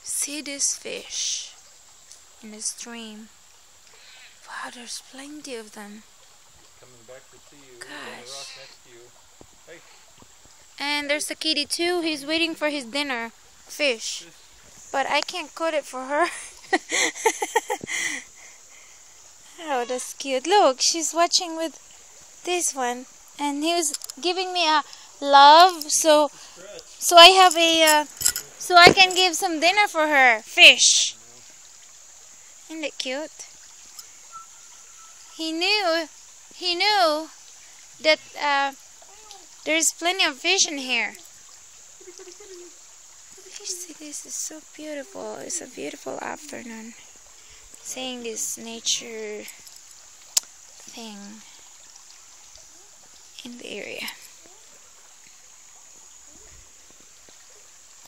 See this fish in the stream. Wow, there's plenty of them. Coming back to see you. Gosh. On the rock next to you. Hey. And there's the kitty too. He's waiting for his dinner. Fish. But I can't cook it for her. Oh, that's cute. Look, she's watching with this one. And he was giving me a love. So I have a... so I can give some dinner for her. Fish. Isn't it cute? He knew that there's plenty of fish in here. You see, this is so beautiful. It's a beautiful afternoon. Seeing this nature thing in the area.